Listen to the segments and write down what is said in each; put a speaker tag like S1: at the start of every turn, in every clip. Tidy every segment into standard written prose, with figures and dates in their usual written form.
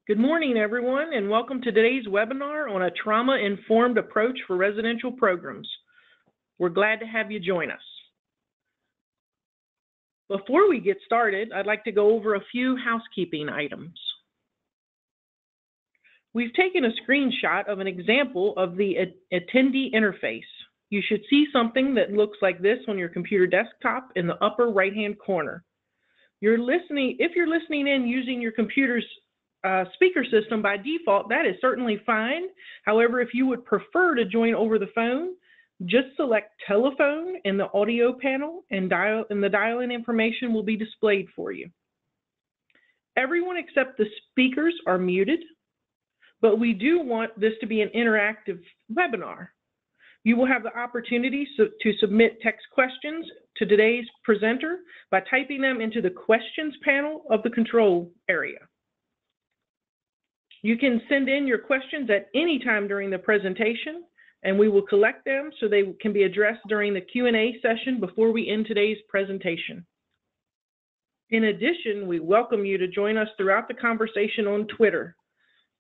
S1: Good morning, everyone, and welcome to today's webinar on a trauma-informed approach for residential programs. We're glad to have you join us. Before we get started, I'd like to go over a few housekeeping items. We've taken a screenshot of an example of the attendee interface. You should see something that looks like this on your computer desktop in the upper right-hand corner. If you're listening in using your computer's speaker system by default, that is certainly fine. However, if you would prefer to join over the phone, just select telephone in the audio panel and the dial-in information will be displayed for you. Everyone except the speakers are muted, but we do want this to be an interactive webinar. You will have the opportunity to submit text questions to today's presenter by typing them into the questions panel of the control area. You can send in your questions at any time during the presentation, and we will collect them so they can be addressed during the Q&A session before we end today's presentation. In addition, we welcome you to join us throughout the conversation on Twitter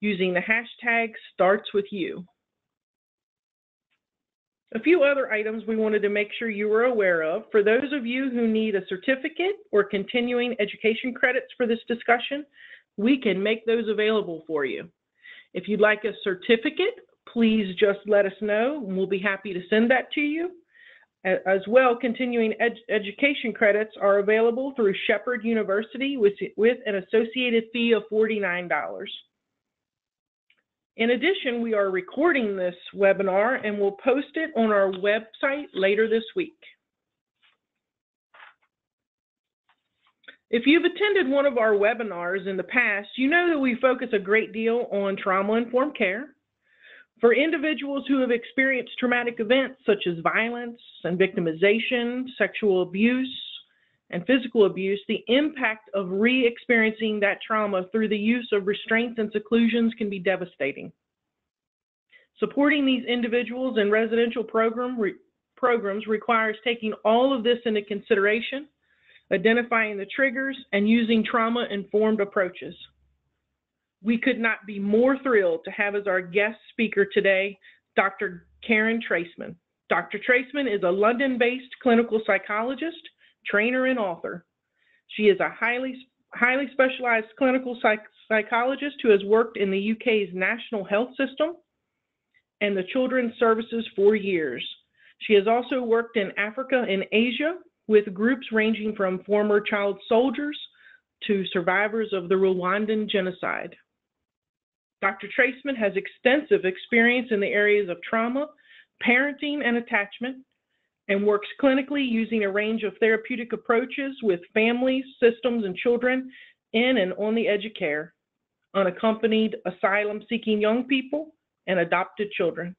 S1: using the hashtag #StartsWithYou. A few other items we wanted to make sure you were aware of. For those of you who need a certificate or continuing education credits for this discussion, we can make those available for you. If you'd like a certificate, please just let us know and we'll be happy to send that to you. As well, continuing education credits are available through Shepherd University with an associated fee of $49. In addition, we are recording this webinar and we'll post it on our website later this week. If you've attended one of our webinars in the past, you know that we focus a great deal on trauma-informed care. For individuals who have experienced traumatic events such as violence and victimization, sexual abuse, and physical abuse, the impact of re-experiencing that trauma through the use of restraints and seclusions can be devastating. Supporting these individuals in residential programs requires taking all of this into consideration, identifying the triggers, and using trauma-informed approaches. We could not be more thrilled to have as our guest speaker today, Dr. Karen Treisman. Dr. Treisman is a London-based clinical psychologist, trainer, and author. She is a highly specialized clinical psychologist who has worked in the UK's National Health System and the Children's Services for years. She has also worked in Africa and Asia with groups ranging from former child soldiers to survivors of the Rwandan genocide. Dr. Treisman has extensive experience in the areas of trauma, parenting, and attachment, and works clinically using a range of therapeutic approaches with families, systems, and children in and on the edge of care, unaccompanied asylum-seeking young people, and adopted children.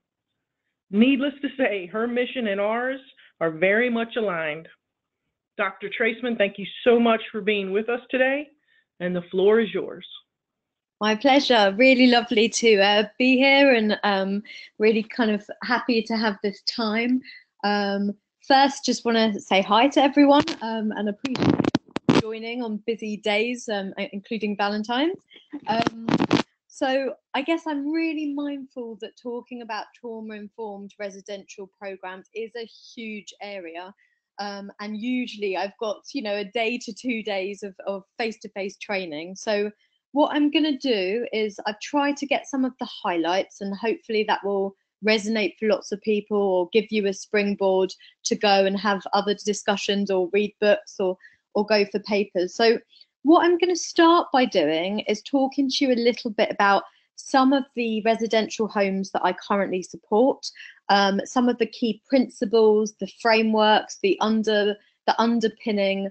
S1: Needless to say, her mission and ours are very much aligned. Dr. Treisman, thank you so much for being with us today, and the floor is yours.
S2: My pleasure. Really lovely to be here, and really kind of happy to have this time. First, just want to say hi to everyone and appreciate joining on busy days, including Valentine's. So I guess I'm really mindful that talking about trauma-informed residential programs is a huge area. And usually I've got, a day to 2 days of face-to-face training. So what I'm going to do is I've tried to get some of the highlights, and hopefully that will resonate for lots of people or give you a springboard to go and have other discussions or read books or go for papers. So what I'm going to start by doing is talking to you a little bit about some of the residential homes that I currently support, some of the key principles, the frameworks, the underpinning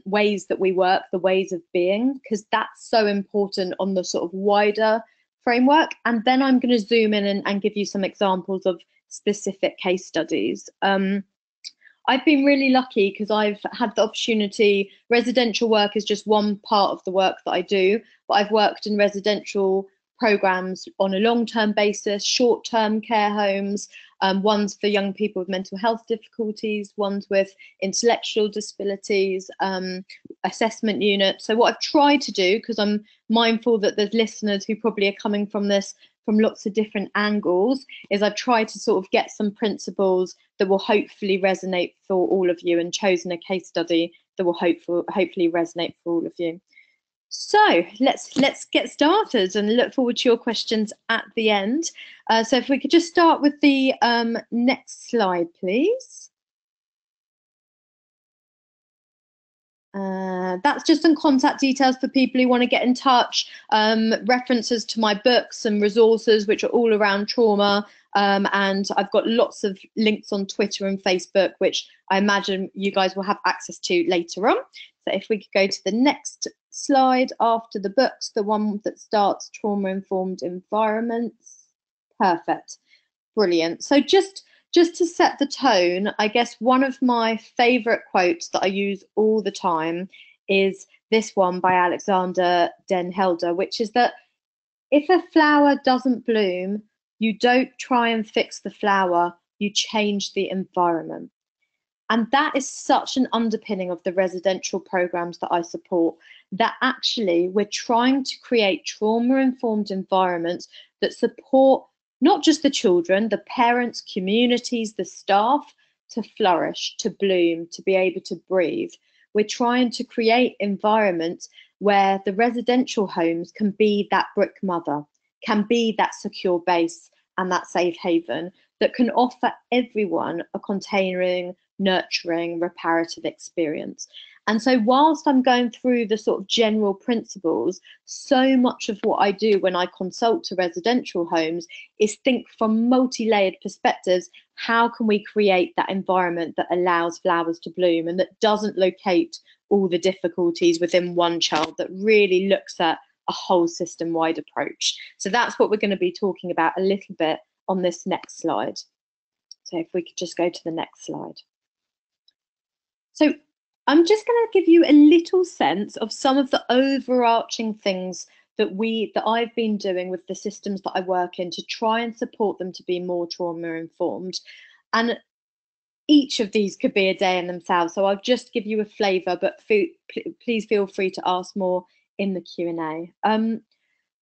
S2: ways that we work, the ways of being, because that's so important on the sort of wider framework. And then I'm going to zoom in and give you some examples of specific case studies. I've been really lucky because I've had the opportunity. Residential work is just one part of the work that I do, but I've worked in residential programs on a long-term basis, short-term care homes, ones for young people with mental health difficulties, ones with intellectual disabilities, assessment units. So what I've tried to do, because I'm mindful that there's listeners who probably are coming from this from lots of different angles, is I've tried to sort of get some principles that will hopefully resonate for all of you, and chosen a case study that will hopefully resonate for all of you. So let's get started and look forward to your questions at the end. So if we could just start with the next slide, please. That's just some contact details for people who want to get in touch, references to my books and resources, which are all around trauma. And I've got lots of links on Twitter and Facebook, which I imagine you guys will have access to later on. So if we could go to the next slide after the books, the one that starts trauma-informed environments. Perfect. Brilliant. So just to set the tone, I guess one of my favorite quotes that I use all the time is this one by Alexander Den Helder, which is that if a flower doesn't bloom, you don't try and fix the flower, you change the environment. And that is such an underpinning of the residential programs that I support, that actually we're trying to create trauma-informed environments that support not just the children, the parents, communities, the staff to flourish, to bloom, to be able to breathe. We're trying to create environments where the residential homes can be that brick mother, can be that secure base and that safe haven that can offer everyone a containering, nurturing, reparative experience. And so whilst I'm going through the sort of general principles, so much of what I do when I consult to residential homes is think from multi-layered perspectives, how can we create that environment that allows flowers to bloom and that doesn't locate all the difficulties within one child, that really looks at a whole system-wide approach. So that's what we're going to be talking about a little bit on this next slide. So if we could just go to the next slide. So I'm just going to give you a little sense of some of the overarching things that I've been doing with the systems that I work in to try and support them to be more trauma informed. And each of these could be a day in themselves. So I'll just give you a flavour, but please feel free to ask more in the Q&A.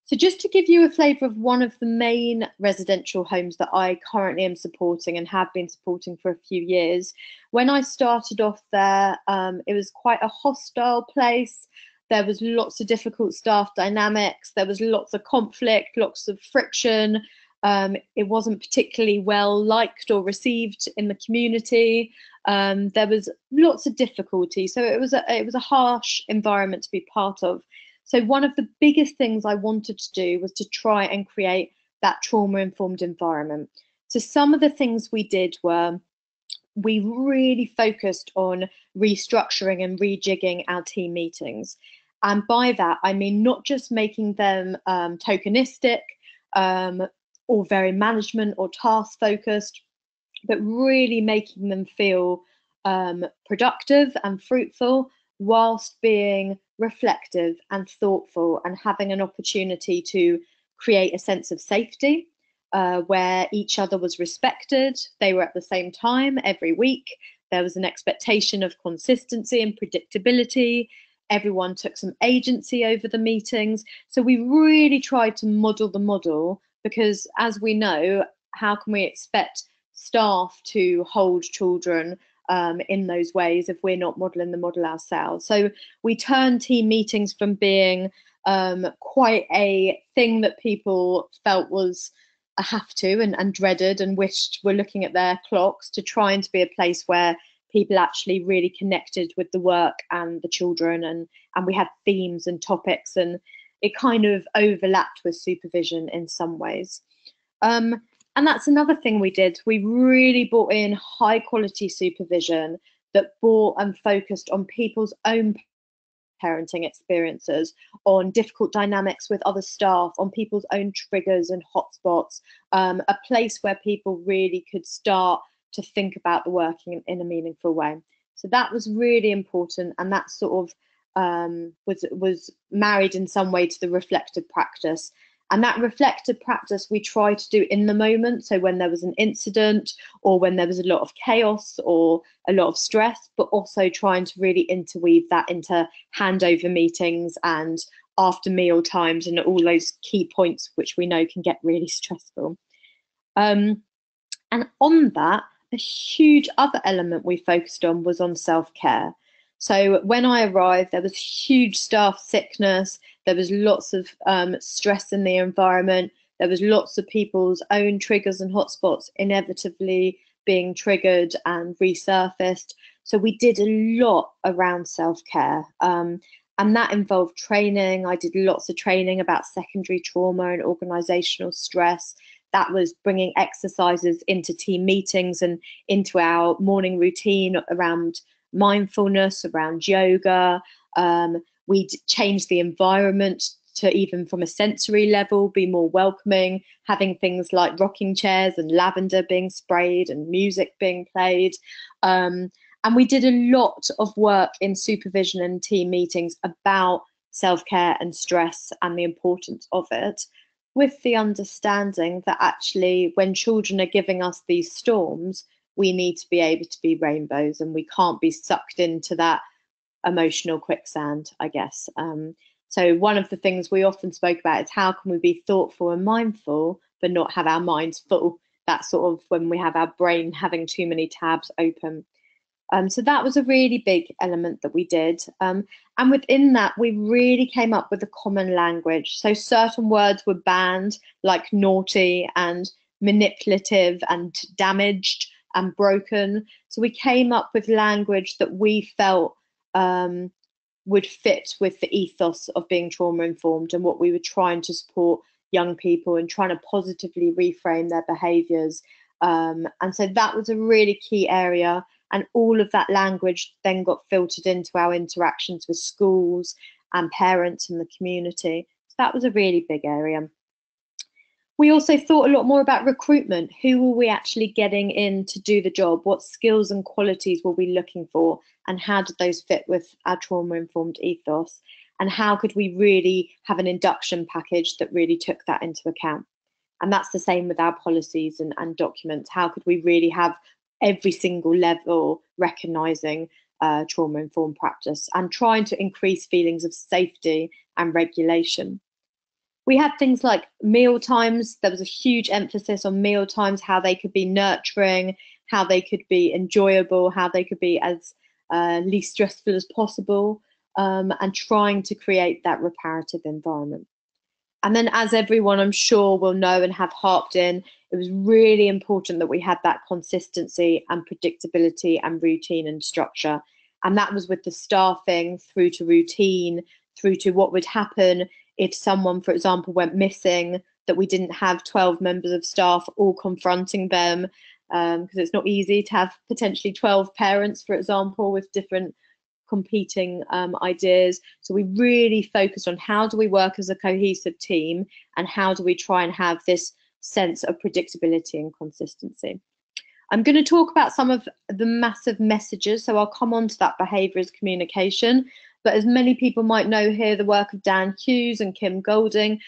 S2: So just to give you a flavour of one of the main residential homes that I currently am supporting and have been supporting for a few years, when I started off there, it was quite a hostile place. There was lots of difficult staff dynamics. There was lots of conflict, lots of friction. It wasn't particularly well liked or received in the community. There was lots of difficulty. So it was a harsh environment to be part of. So one of the biggest things I wanted to do was to try and create that trauma-informed environment. So some of the things we did were, we really focused on restructuring and rejigging our team meetings. And by that, I mean not just making them tokenistic or very management or task focused, but really making them feel productive and fruitful, whilst being reflective and thoughtful and having an opportunity to create a sense of safety where each other was respected. They were at the same time every week. There was an expectation of consistency and predictability. Everyone took some agency over the meetings. So we really tried to model the model, because as we know, how can we expect staff to hold children in those ways if we're not modeling the model ourselves? So we turned team meetings from being quite a thing that people felt was a have to and dreaded and wished were looking at their clocks, to trying to be a place where people actually really connected with the work and the children, and we had themes and topics, and it kind of overlapped with supervision in some ways. And that's another thing we did. We really brought in high quality supervision that brought and focused on people's own parenting experiences, on difficult dynamics with other staff, on people's own triggers and hotspots, a place where people really could start to think about the working in a meaningful way. So that was really important, and that sort of was married in some way to the reflective practice. And that reflective practice we try to do in the moment. So when there was an incident or when there was a lot of chaos or a lot of stress, but also trying to really interweave that into handover meetings and after meal times and all those key points which we know can get really stressful. And on that, a huge other element we focused on was on self-care. So when I arrived, there was huge staff sickness. There was lots of stress in the environment. There was lots of people's own triggers and hotspots inevitably being triggered and resurfaced. So we did a lot around self-care. And that involved training. I did lots of training about secondary trauma and organizational stress. That was bringing exercises into team meetings and into our morning routine around mindfulness, around yoga. We changed the environment to, even from a sensory level, be more welcoming, having things like rocking chairs and lavender being sprayed and music being played. And we did a lot of work in supervision and team meetings about self-care and stress and the importance of it, with the understanding that actually when children are giving us these storms, we need to be able to be rainbows and we can't be sucked into that emotional quicksand, I guess. So one of the things we often spoke about is how can we be thoughtful and mindful, but not have our minds full? That's sort of when we have our brain having too many tabs open. So that was a really big element that we did. And within that, we really came up with a common language. So certain words were banned, like naughty and manipulative and damaged and broken. So we came up with language that we felt would fit with the ethos of being trauma informed and what we were trying to support young people and trying to positively reframe their behaviours. And so that was a really key area. And all of that language then got filtered into our interactions with schools and parents and the community. So that was a really big area. We also thought a lot more about recruitment. Who were we actually getting in to do the job? What skills and qualities were we looking for? And how did those fit with our trauma-informed ethos? And how could we really have an induction package that really took that into account? And that's the same with our policies and documents. How could we really have every single level recognising trauma-informed practice and trying to increase feelings of safety and regulation? We had things like meal times. There was a huge emphasis on meal times, how they could be nurturing, how they could be enjoyable, how they could be as least stressful as possible, and trying to create that reparative environment. And then, as everyone I'm sure will know and have harped in, it was really important that we had that consistency and predictability and routine and structure. And that was with the staffing through to routine, through to what would happen if someone, for example, went missing, that we didn't have 12 members of staff all confronting them, because it's not easy to have potentially 12 parents, for example, with different competing ideas. So we really focused on how do we work as a cohesive team and how do we try and have this sense of predictability and consistency. I'm going to talk about some of the massive messages, so I'll come on to that behaviour as communication. But as many people might know here, the work of Dan Hughes and Kim Golding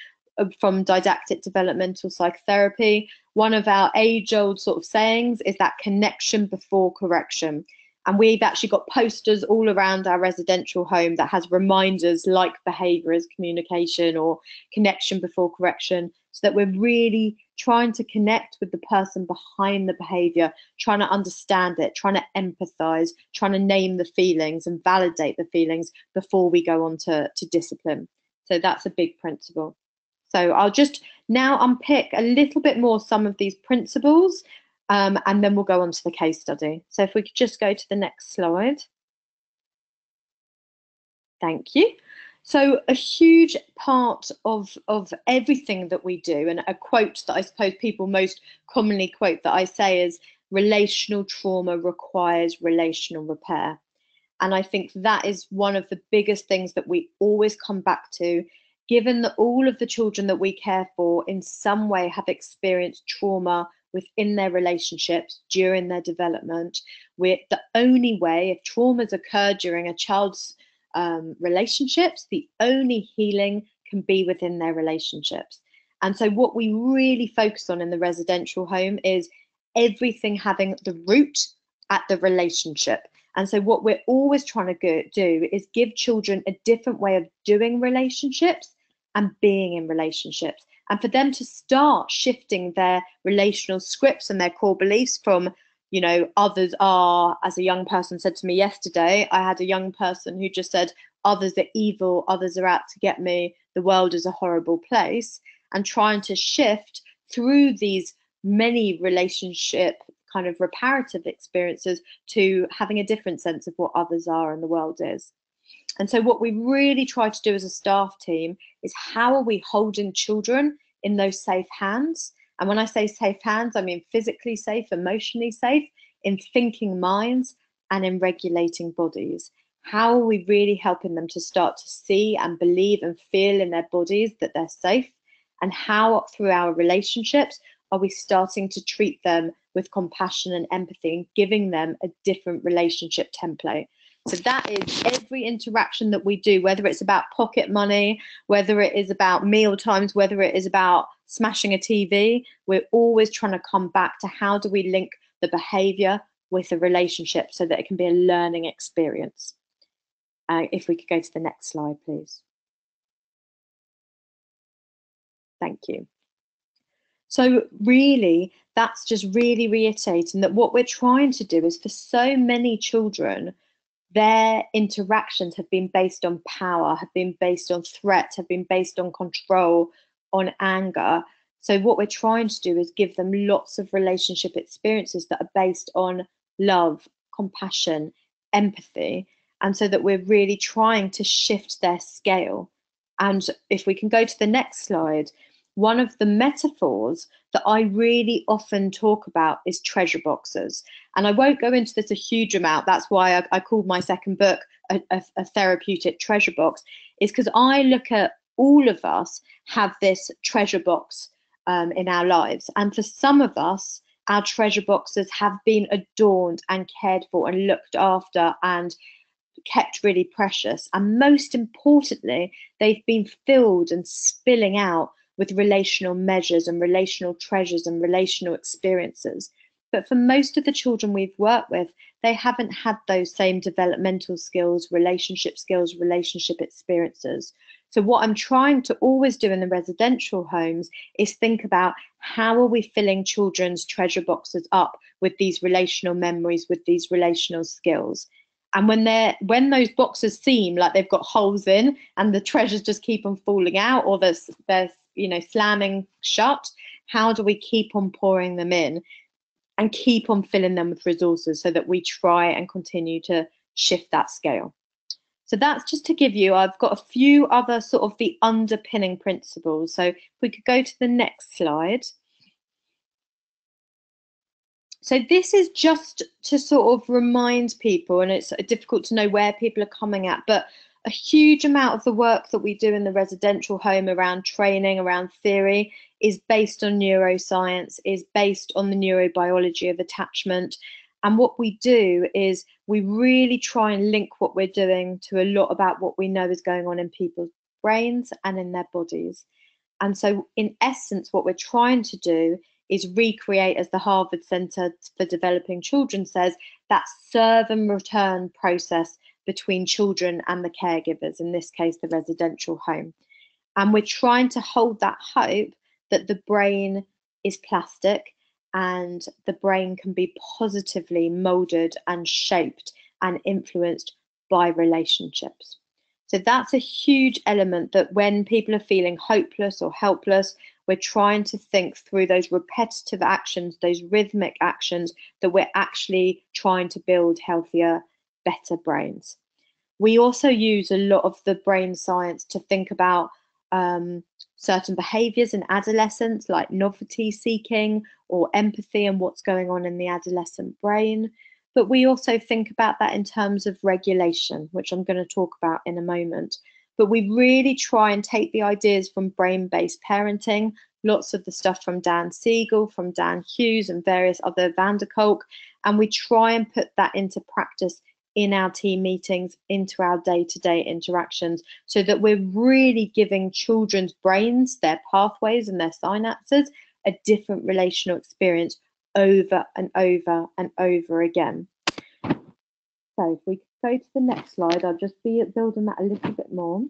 S2: from Didactic Developmental Psychotherapy, one of our age-old sort of sayings is that connection before correction. And we've actually got posters all around our residential home that has reminders like behaviour as communication or connection before correction, so that we're really trying to connect with the person behind the behaviour, trying to understand it, trying to empathise, trying to name the feelings and validate the feelings before we go on to discipline. So that's a big principle. So I'll just now unpick a little bit more some of these principles, and then we'll go on to the case study. So if we could just go to the next slide. Thank you. So a huge part of everything that we do, and a quote that I suppose people most commonly quote that I say is, relational trauma requires relational repair. And I think that is one of the biggest things that we always come back to, given that all of the children that we care for in some way have experienced trauma within their relationships during their development. We're the only way, if traumas occur during a child's relationships, the only healing can be within their relationships. And so what we really focus on in the residential home is everything having the root at the relationship. And so what we're always trying to do is give children a different way of doing relationships and being in relationships, and for them to start shifting their relational scripts and their core beliefs from, you know, others are, as a young person said to me yesterday, I had a young person who just said, others are evil, others are out to get me, the world is a horrible place, and trying to shift through these many relationship kind of reparative experiences to having a different sense of what others are and the world is. And so what we really try to do as a staff team is how are we holding children in those safe hands? And when I say safe hands, I mean physically safe, emotionally safe, in thinking minds and in regulating bodies. How are we really helping them to start to see and believe and feel in their bodies that they're safe? And how through our relationships are we starting to treat them with compassion and empathy and giving them a different relationship template? So that is every interaction that we do, whether it's about pocket money, whether it is about meal times, whether it is about smashing a TV, we're always trying to come back to how do we link the behavior with the relationship so that it can be a learning experience. If we could go to the next slide, please. Thank you. So really, that's just really reiterating that what we're trying to do is for so many children, their interactions have been based on power, have been based on threat, have been based on control, on anger. So what we're trying to do is give them lots of relationship experiences that are based on love, compassion, empathy, and so that we're really trying to shift their scale. And if we can go to the next slide, one of the metaphors that I really often talk about is treasure boxes. And I won't go into this a huge amount. That's why I called my second book a therapeutic treasure box, is because I look at all of us have this treasure box in our lives. And for some of us, our treasure boxes have been adorned and cared for and looked after and kept really precious. And most importantly, they've been filled and spilling out with relational measures and relational treasures and relational experiences. But for most of the children we've worked with, they haven't had those same developmental skills, relationship experiences. So what I'm trying to always do in the residential homes is think about how are we filling children's treasure boxes up with these relational memories, with these relational skills. And when those boxes seem like they've got holes in and the treasures just keep on falling out, or there's slamming shut, how do we keep on pouring them in and keep on filling them with resources so that we try and continue to shift that scale? So that's just to give you, I've got a few other sort of the underpinning principles. So if we could go to the next slide. So this is just to sort of remind people, and it's difficult to know where people are coming at, but a huge amount of the work that we do in the residential home around training, around theory, is based on neuroscience, is based on the neurobiology of attachment. And what we do is we really try and link what we're doing to a lot about what we know is going on in people's brains and in their bodies. And so in essence, what we're trying to do is recreate, as the Harvard Center for Developing Children says, that serve and return process between children and the caregivers, in this case, the residential home. And we're trying to hold that hope that the brain is plastic and the brain can be positively molded and shaped and influenced by relationships. So that's a huge element, that when people are feeling hopeless or helpless, we're trying to think through those repetitive actions, those rhythmic actions, that we're actually trying to build healthier, better brains. We also use a lot of the brain science to think about certain behaviors in adolescence, like novelty seeking or empathy and what's going on in the adolescent brain. But we also think about that in terms of regulation, which I'm going to talk about in a moment. But we really try and take the ideas from brain-based parenting, lots of the stuff from Dan Siegel, from Dan Hughes and various other Van der Kolk, and we try and put that into practice in our team meetings, into our day-to-day interactions, so that we're really giving children's brains, their pathways and their synapses, a different relational experience over and over and over again. So if we go to the next slide, I'll just be building that a little bit more.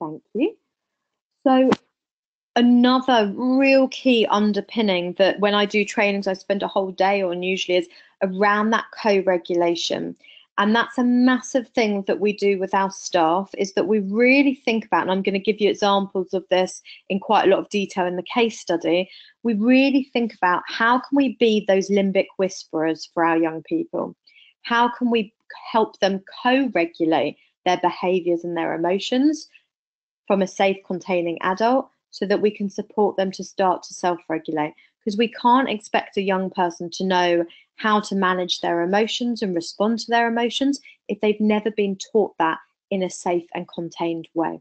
S2: Thank you. So another real key underpinning that when I do trainings, I spend a whole day on usually is around that co-regulation. And that's a massive thing that we do with our staff, is that we really think about, and I'm going to give you examples of this in quite a lot of detail in the case study, we really think about how can we be those limbic whisperers for our young people? How can we help them co-regulate their behaviours and their emotions from a safe containing adult, so that we can support them to start to self-regulate? Because we can't expect a young person to know how to manage their emotions and respond to their emotions if they've never been taught that in a safe and contained way.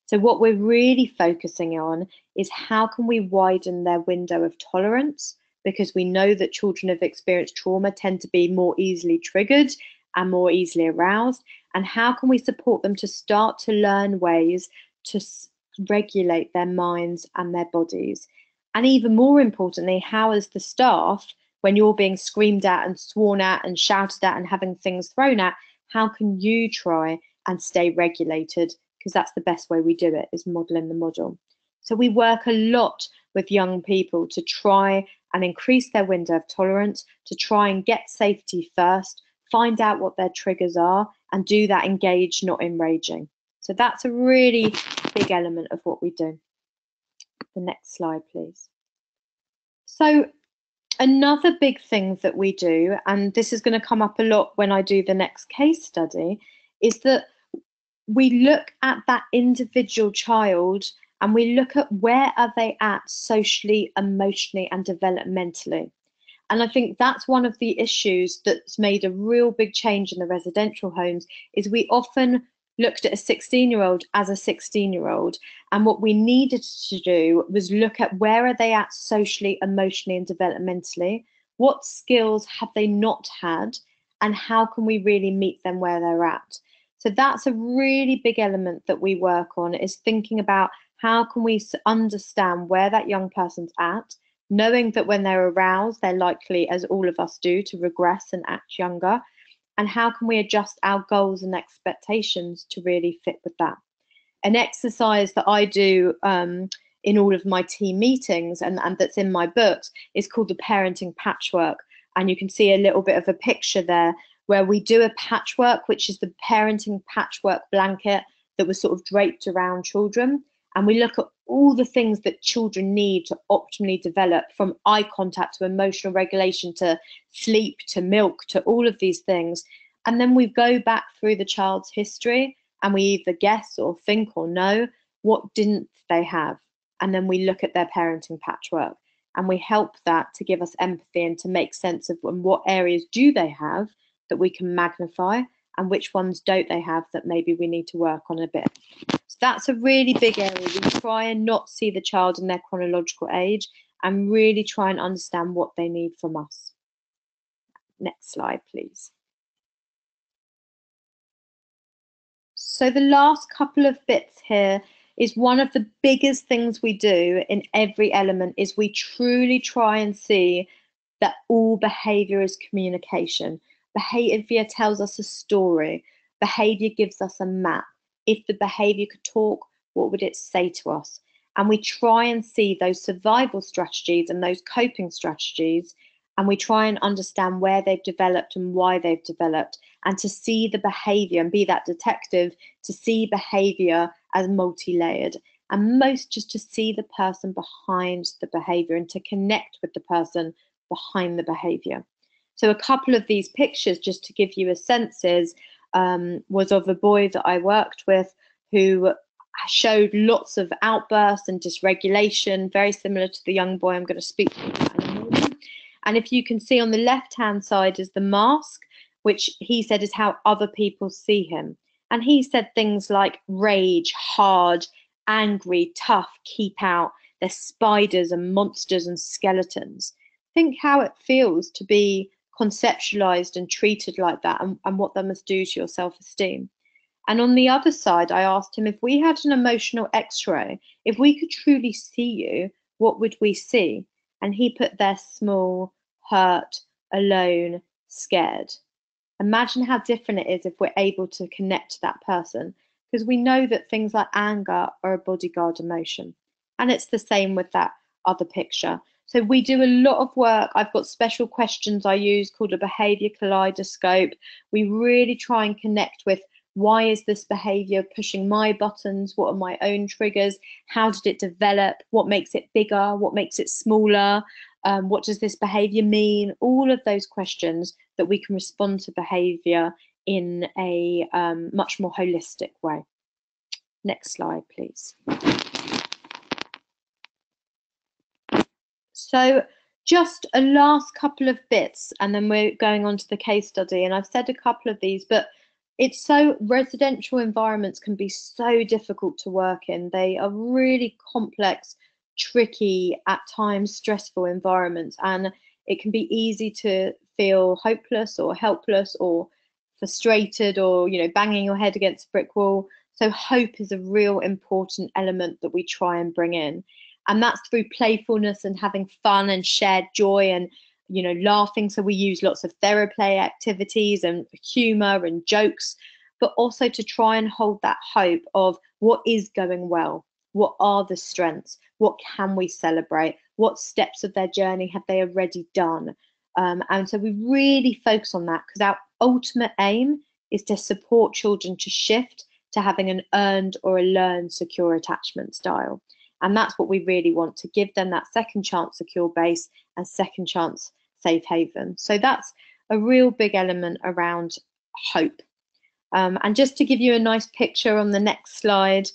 S2: So what we're really focusing on is how can we widen their window of tolerance, because we know that children who've experienced trauma tend to be more easily triggered and more easily aroused, and how can we support them to start to learn ways to regulate their minds and their bodies. And even more importantly, how as the staff, when you're being screamed at and sworn at and shouted at and having things thrown at, how can you try and stay regulated? Because that's the best way we do it, is modeling the model. So we work a lot with young people to try and increase their window of tolerance, to try and get safety first, find out what their triggers are, and do that engaged, not enraging. So that's a really big element of what we do. The next slide, please. So another big thing that we do, and this is going to come up a lot when I do the next case study, is that we look at that individual child and we look at where are they at socially, emotionally, and developmentally. And I think that's one of the issues that's made a real big change in the residential homes, is we often looked at a 16-year-old as a 16-year-old, and what we needed to do was look at where are they at socially, emotionally, and developmentally, what skills have they not had, and how can we really meet them where they're at. So that's a really big element that we work on, is thinking about how can we understand where that young person's at, knowing that when they're aroused, they're likely, as all of us do, to regress and act younger. And how can we adjust our goals and expectations to really fit with that? An exercise that I do in all of my team meetings and that's in my books is called the parenting patchwork. And you can see a little bit of a picture there where we do a patchwork, which is the parenting patchwork blanket that was sort of draped around children. And we look at all the things that children need to optimally develop, from eye contact to emotional regulation to sleep to milk to all of these things. And then we go back through the child's history and we either guess or think or know what didn't they have. And then we look at their parenting patchwork and we help that to give us empathy and to make sense of what areas do they have that we can magnify and which ones don't they have that maybe we need to work on a bit. So that's a really big area. We try and not see the child in their chronological age and really try and understand what they need from us. Next slide, please. So the last couple of bits here is one of the biggest things we do in every element is we truly try and see that all behavior is communication. Behavior tells us a story. Behavior gives us a map. If the behavior could talk, what would it say to us? And we try and see those survival strategies and those coping strategies, and we try and understand where they've developed and why they've developed, and to see the behavior and be that detective, to see behavior as multi-layered, and most just to see the person behind the behavior and to connect with the person behind the behavior. So a couple of these pictures, just to give you a sense, was of a boy that I worked with who showed lots of outbursts and dysregulation, very similar to the young boy I'm going to speak to in a moment. And if you can see on the left-hand side is the mask, which he said is how other people see him. And he said things like rage, hard, angry, tough, keep out, there's spiders and monsters and skeletons. Think how it feels to be conceptualized and treated like that, and what that must do to your self-esteem. And on the other side, I asked him, if we had an emotional x-ray, if we could truly see you, what would we see? And he put there small, hurt, alone, scared. Imagine how different it is if we're able to connect to that person, because we know that things like anger are a bodyguard emotion. And it's the same with that other picture. So we do a lot of work. I've got special questions I use called a behavior kaleidoscope. We really try and connect with, why is this behavior pushing my buttons? What are my own triggers? How did it develop? What makes it bigger? What makes it smaller? What does this behavior mean? All of those questions that we can respond to behavior in a much more holistic way. Next slide, please. So just a last couple of bits, and then we're going on to the case study. And I've said a couple of these, but residential environments can be so difficult to work in. They are really complex, tricky, at times stressful environments, and it can be easy to feel hopeless or helpless or frustrated, or banging your head against a brick wall. So hope is a real important element that we try and bring in, and that's through playfulness and having fun and shared joy and laughing. So we use lots of theraplay activities and humor and jokes, but also to try and hold that hope of what is going well, what are the strengths, what can we celebrate, what steps of their journey have they already done. And so we really focus on that, because our ultimate aim is to support children to shift to having an earned or a learned secure attachment style. And that's what we really want, to give them that second chance secure base and second chance safe haven. So that's a real big element around hope. And just to give you a nice picture on the next slide,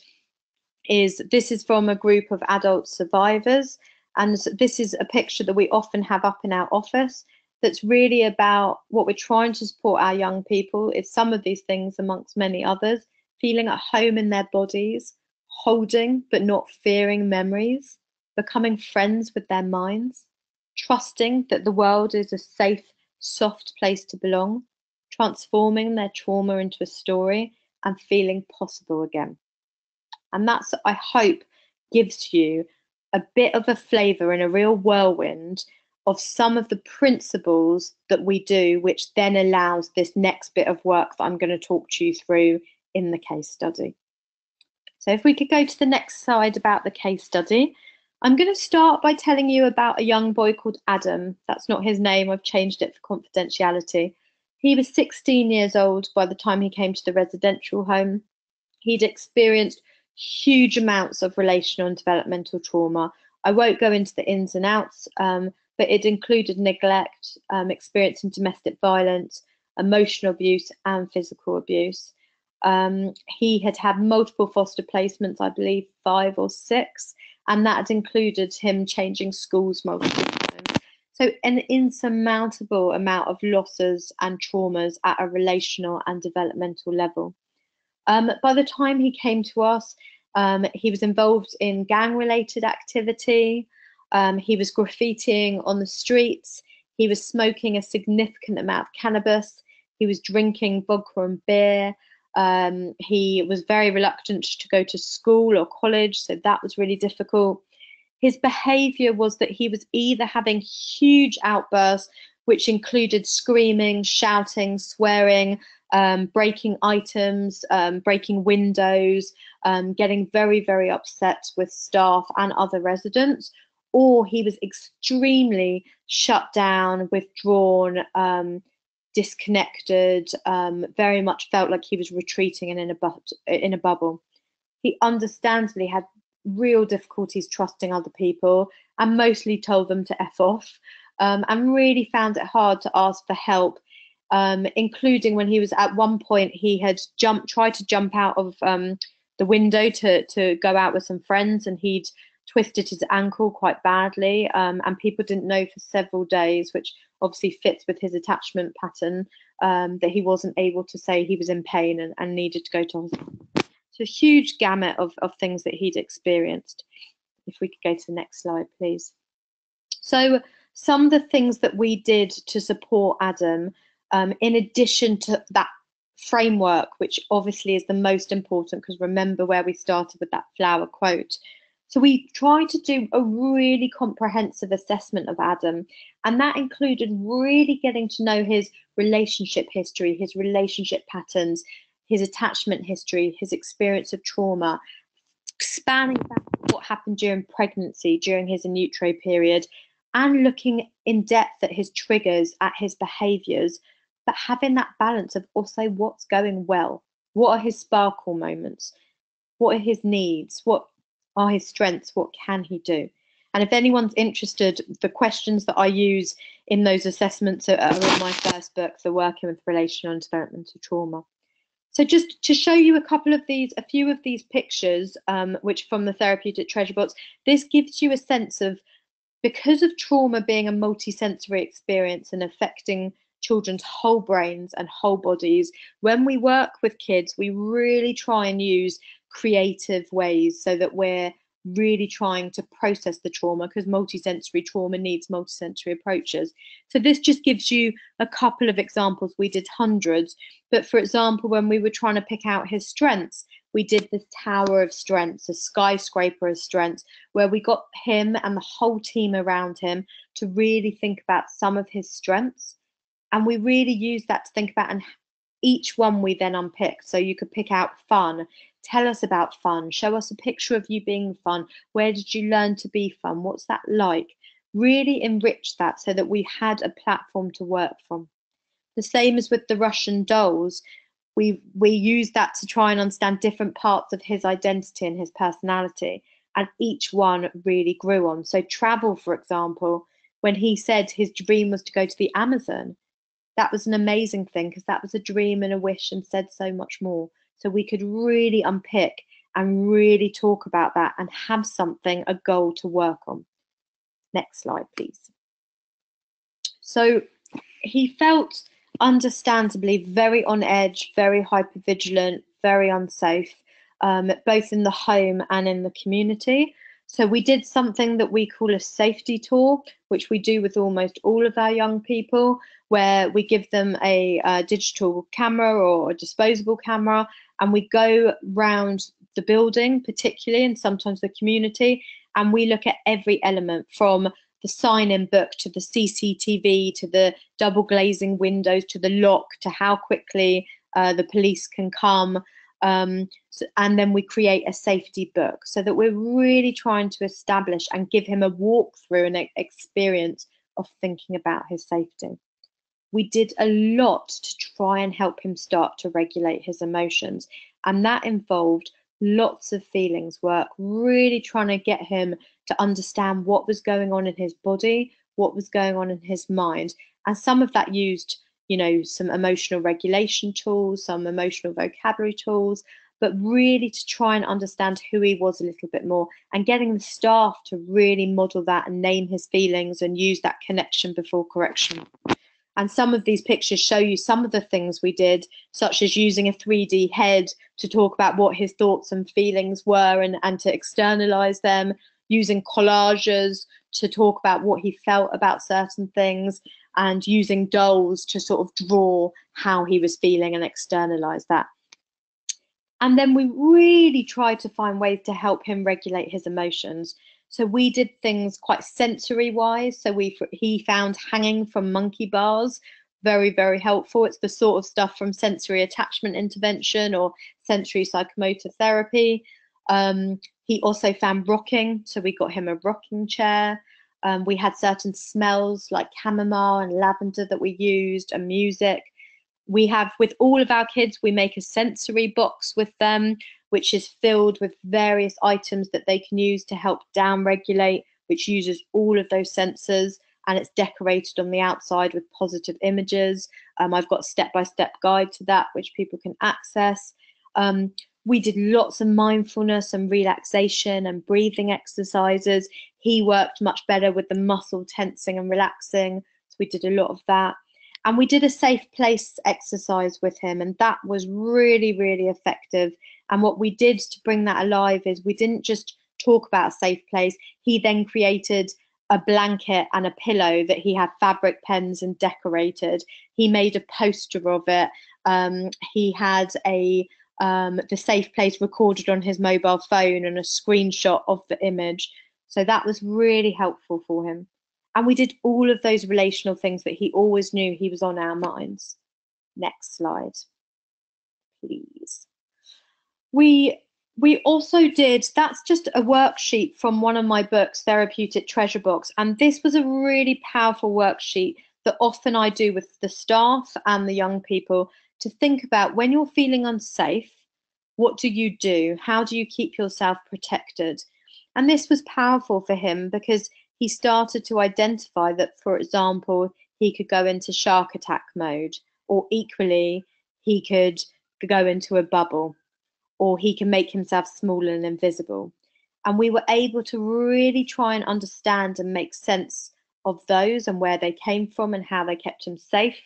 S2: this is from a group of adult survivors. And this is a picture that we often have up in our office that's really about what we're trying to support our young people. It's some of these things amongst many others: feeling at home in their bodies, holding but not fearing memories, becoming friends with their minds, trusting that the world is a safe, soft place to belong, transforming their trauma into a story, and feeling possible again. And that's, I hope, gives you a bit of a flavour and a real whirlwind of some of the principles that we do, which then allows this next bit of work that I'm going to talk to you through in the case study. So if we could go to the next slide about the case study. I'm going to start by telling you about a young boy called Adam. That's not his name, I've changed it for confidentiality. He was 16 years old by the time he came to the residential home. He'd experienced huge amounts of relational and developmental trauma. I won't go into the ins and outs, but it included neglect, experiencing domestic violence, emotional abuse, and physical abuse. He had had multiple foster placements, I believe 5 or 6, and that had included him changing schools multiple times. So an insurmountable amount of losses and traumas at a relational and developmental level. By the time he came to us, he was involved in gang-related activity. He was graffitiing on the streets. He was smoking a significant amount of cannabis. He was drinking vodka and beer. He was very reluctant to go to school or college, so that was really difficult. His behavior was that he was either having huge outbursts, which included screaming, shouting, swearing, breaking items, breaking windows, getting very, very upset with staff and other residents, or he was extremely shut down, withdrawn, disconnected, very much felt like he was retreating and in a bubble. He understandably had real difficulties trusting other people and mostly told them to F off, and really found it hard to ask for help, including when he was at one point, he had tried to jump out of the window to go out with some friends, and he'd twisted his ankle quite badly, and people didn't know for several days, which obviously fits with his attachment pattern, that he wasn't able to say he was in pain and needed to go to hospital. So a huge gamut of things that he'd experienced. If we could go to the next slide, please. So some of the things that we did to support Adam, in addition to that framework, which obviously is the most important, because remember where we started with that flower quote. So we tried to do a really comprehensive assessment of Adam, and that included really getting to know his relationship history, his relationship patterns, his attachment history, his experience of trauma, spanning back what happened during pregnancy, during his in utero period, and looking in depth at his triggers, at his behaviours, but having that balance of also what's going well, what are his sparkle moments, what are his needs, what are his strengths, what can he do. And if anyone's interested, the questions that I use in those assessments are in my first book, The Working with Relational and Developmental Trauma. So just to show you a few of these pictures, which from the therapeutic treasure box, this gives you a sense of, because of trauma being a multisensory experience and affecting children's whole brains and whole bodies, when we work with kids, we really try and use creative ways so that we're really trying to process the trauma, because multisensory trauma needs multisensory approaches. So this just gives you a couple of examples. We did hundreds, but for example, when we were trying to pick out his strengths, we did the tower of strengths, a skyscraper of strengths, where we got him and the whole team around him to really think about some of his strengths. And we really used that to think about, and each one we then unpicked. So you could pick out fun, tell us about fun, show us a picture of you being fun, where did you learn to be fun, what's that like? Really enrich that so that we had a platform to work from. The same as with the Russian dolls, we used that to try and understand different parts of his identity and his personality, and each one really grew on. So travel, for example, when he said his dream was to go to the Amazon, that was an amazing thing, because that was a dream and a wish and said so much more. So we could really unpick and really talk about that and have something, a goal to work on. Next slide, please. So he felt understandably very on edge, very hypervigilant, very unsafe, both in the home and in the community. So we did something that we call a safety tour, which we do with almost all of our young people, where we give them a digital camera or a disposable camera, and we go round the building particularly, and sometimes the community, and we look at every element, from the sign-in book to the CCTV to the double glazing windows to the lock to how quickly the police can come. And then we create a safety book, so that we're really trying to establish and give him a walkthrough and experience of thinking about his safety. We did a lot to try and help him start to regulate his emotions, and that involved lots of feelings work, really trying to get him to understand what was going on in his body, what was going on in his mind. And some of that used, some emotional regulation tools, some emotional vocabulary tools, but really to try and understand who he was a little bit more, and getting the staff to really model that and name his feelings and use that connection before correction. And some of these pictures show you some of the things we did, such as using a 3D head to talk about what his thoughts and feelings were and to externalize them, using collages to talk about what he felt about certain things, and using dolls to sort of draw how he was feeling and externalize that. And then we really tried to find ways to help him regulate his emotions. So we did things quite sensory wise. So he found hanging from monkey bars very, very helpful. It's the sort of stuff from sensory attachment intervention or sensory psychomotor therapy. He also found rocking. So we got him a rocking chair. We had certain smells like chamomile and lavender that we used, and music. We have, with all of our kids, we make a sensory box with them, which is filled with various items that they can use to help down-regulate, which uses all of those sensors, and it's decorated on the outside with positive images. I've got a step-by-step guide to that, which people can access. We did lots of mindfulness and relaxation and breathing exercises. He worked much better with the muscle tensing and relaxing, so we did a lot of that. And we did a safe place exercise with him, and that was really, really effective. And what we did to bring that alive is we didn't just talk about a safe place. He then created a blanket and a pillow that he had fabric pens and decorated. He made a poster of it. He had the safe place recorded on his mobile phone and a screenshot of the image. So that was really helpful for him. And we did all of those relational things that he always knew he was on our minds. Next slide, please. We also did, that's just a worksheet from one of my books, Therapeutic Treasure Box. And this was a really powerful worksheet that often I do with the staff and the young people to think about when you're feeling unsafe, what do you do? How do you keep yourself protected? And this was powerful for him because he started to identify that, for example, he could go into shark attack mode, or equally, he could go into a bubble, or he can make himself small and invisible. And we were able to really try and understand and make sense of those and where they came from and how they kept him safe,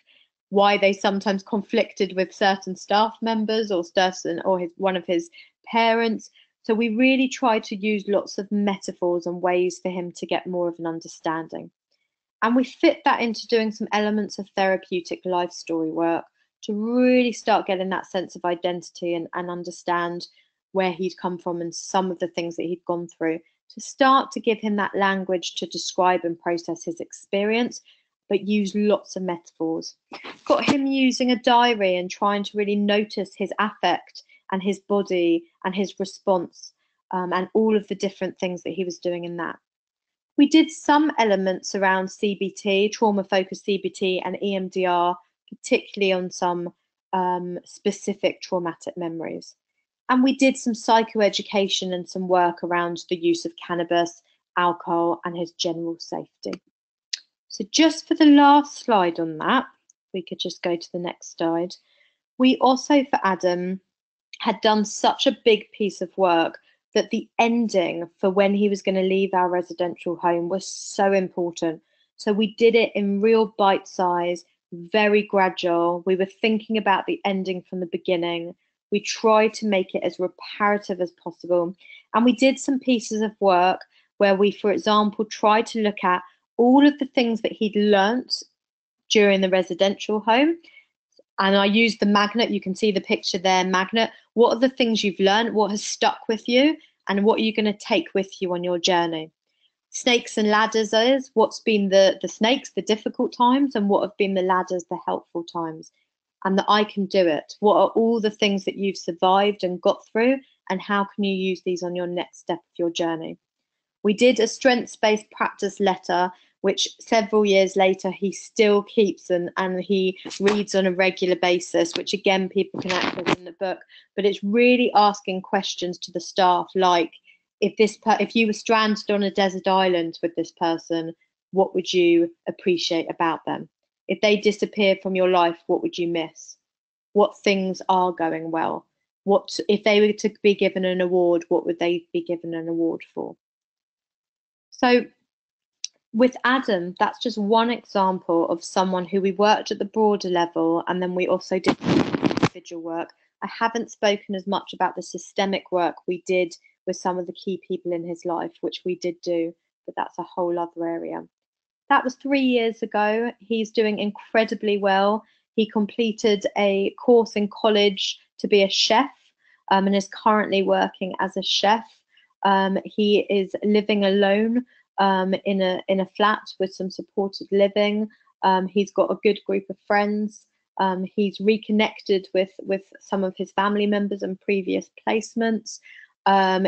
S2: why they sometimes conflicted with certain staff members or one of his parents. So we really tried to use lots of metaphors and ways for him to get more of an understanding. And we fit that into doing some elements of therapeutic life story work to really start getting that sense of identity and understand where he'd come from and some of the things that he'd gone through, to start to give him that language to describe and process his experience, but use lots of metaphors. Got him using a diary and trying to really notice his affect and his body and his response, and all of the different things that he was doing in that. We did some elements around CBT, trauma-focused CBT and EMDR, particularly on some specific traumatic memories. And we did some psychoeducation and some work around the use of cannabis, alcohol, and his general safety. So just for the last slide on that, we could just go to the next slide. We also, for Adam, had done such a big piece of work that the ending for when he was going to leave our residential home was so important. So we did it in real bite size, very gradual. We were thinking about the ending from the beginning. We tried to make it as reparative as possible. And we did some pieces of work where we, for example, tried to look at all of the things that he'd learnt during the residential home. And I used the magnet. You can see the picture there, magnet. What are the things you've learned? What has stuck with you? And what are you going to take with you on your journey? Snakes and ladders is what's been the snakes, the difficult times, and what have been the ladders, the helpful times. And that I can do it. What are all the things that you've survived and got through? And how can you use these on your next step of your journey? We did a strengths-based practice letter, which several years later he still keeps and he reads on a regular basis, which again people can access in the book. But it's really asking questions to the staff like, if you were stranded on a desert island with this person, what would you appreciate about them? If they disappeared from your life, what would you miss? What things are going well? What if they were to be given an award, what would they be given an award for? So with Adam, that's just one example of someone who we worked at the broader level, and then we also did individual work. I haven't spoken as much about the systemic work we did with some of the key people in his life, which we did do, but that's a whole other area. That was 3 years ago. He's doing incredibly well. He completed a course in college to be a chef, and is currently working as a chef. He is living alone in a flat with some supported living. He's got a good group of friends. He's reconnected with some of his family members and previous placements.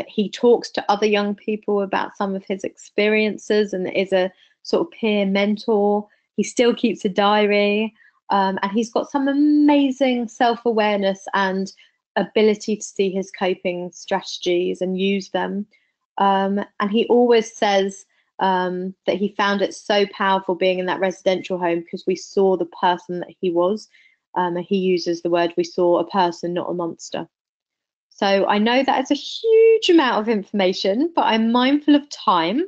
S2: He talks to other young people about some of his experiences and is a sort of peer mentor. He still keeps a diary, and he's got some amazing self-awareness and ability to see his coping strategies and use them. And he always says that he found it so powerful being in that residential home because we saw the person that he was. He uses the word, we saw a person, not a monster. So I know that is a huge amount of information, but I'm mindful of time,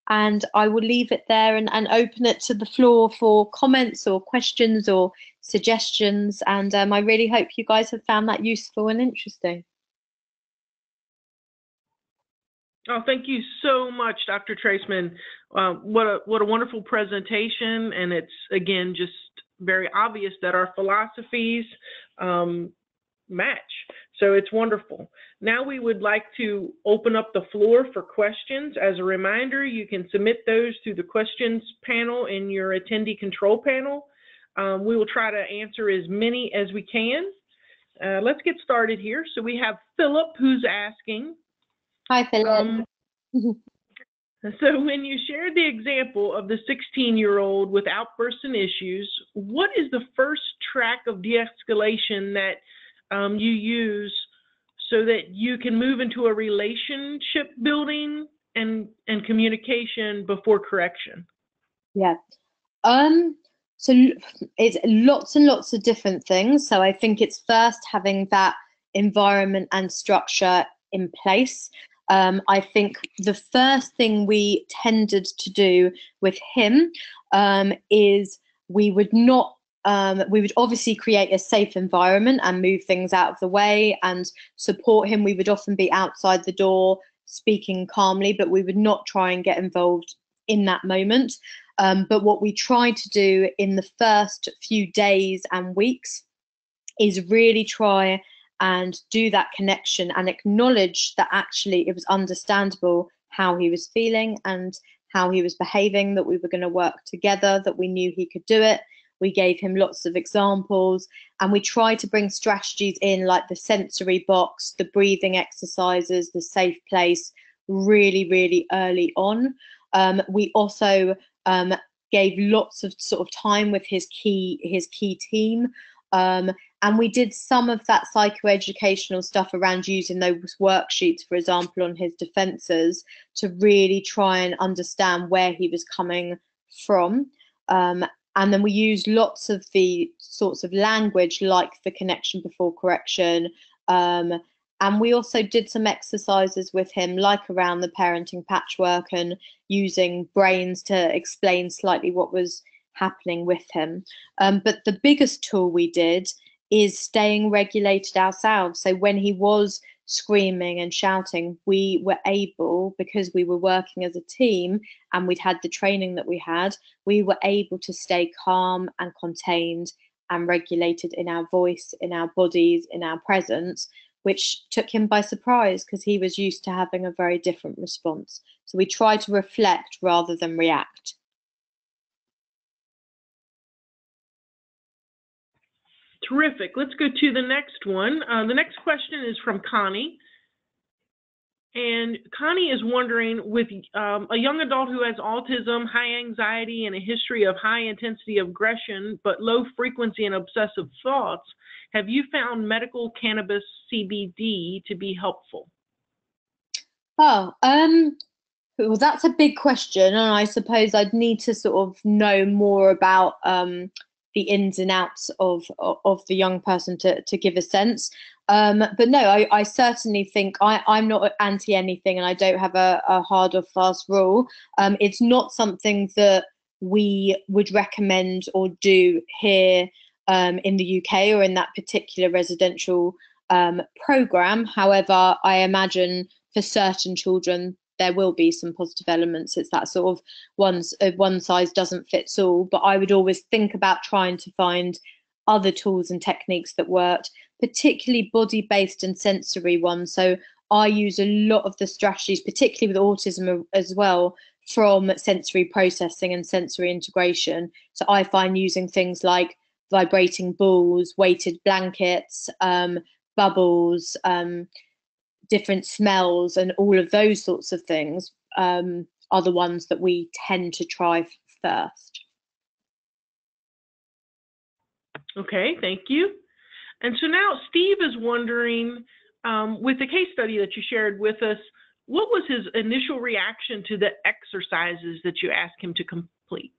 S2: and I will leave it there and open it to the floor for comments or questions or suggestions. And I really hope you guys have found that useful and interesting.
S1: Oh, thank you so much, Dr. Treisman. What a wonderful presentation, and it's again just very obvious that our philosophies match. So it's wonderful. Now we would like to open up the floor for questions. As a reminder, you can submit those through the questions panel in your attendee control panel. We will try to answer as many as we can. Let's get started here. So we have Philip who's asking.
S2: Hi, Philip.
S1: So when you shared the example of the 16-year-old with outbursts and issues, what is the first track of de-escalation that you use so that you can move into a relationship building and communication before correction?
S2: Yeah. So it's lots and lots of different things. So I think it's first having that environment and structure in place. I think the first thing we tended to do with him is we would obviously create a safe environment and move things out of the way and support him. We would often be outside the door speaking calmly, but we would not try and get involved in that moment. But what we tried to do in the first few days and weeks is really try and do that connection and acknowledge that actually it was understandable how he was feeling and how he was behaving, that we were going to work together, that we knew he could do it. We gave him lots of examples, and we tried to bring strategies in like the sensory box, the breathing exercises, the safe place really, really early on. We also gave lots of sort of time with his key team. And we did some of that psychoeducational stuff around using those worksheets, for example, on his defences to really try and understand where he was coming from. And then we used lots of the sorts of language like the connection before correction. And we also did some exercises with him, like around the parenting patchwork and using brains to explain slightly what was happening with him. But the biggest tool we did is staying regulated ourselves. So when he was screaming and shouting, we were able, because we were working as a team and we'd had the training that we were able to stay calm and contained and regulated in our voice, in our bodies, in our presence, which took him by surprise because he was used to having a very different response. So we try to reflect rather than react.
S1: Terrific. Let's go to the next one. The next question is from Connie. And Connie is wondering, with a young adult who has autism, high anxiety, and a history of high intensity of aggression, but low frequency and obsessive thoughts, have you found medical cannabis CBD to be helpful?
S2: Oh, well, that's a big question, and I suppose I'd need to sort of know more about the ins and outs of the young person to give a sense. But no, I certainly think I'm not anti anything, and I don't have a hard or fast rule. It's not something that we would recommend or do here in the UK or in that particular residential program. However, I imagine for certain children there will be some positive elements. It's that sort of one size doesn't fit all, but I would always think about trying to find other tools and techniques that worked, particularly body-based and sensory ones. So I use a lot of the strategies, particularly with autism as well, from sensory processing and sensory integration. So I find using things like vibrating balls, weighted blankets, bubbles, different smells, and all of those sorts of things are the ones that we tend to try first.
S1: Okay, thank you. And so now Steve is wondering, with the case study that you shared with us, what was his initial reaction to the exercises that you asked him to complete?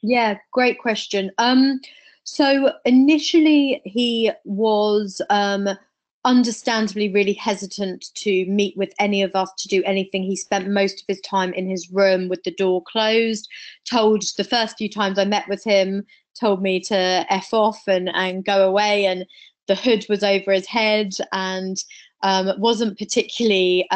S2: Yeah, great question. So initially he was understandably really hesitant to meet with any of us to do anything. He spent most of his time in his room with the door closed, the first few times I met with him, told me to F off and go away, and the hood was over his head, and wasn't particularly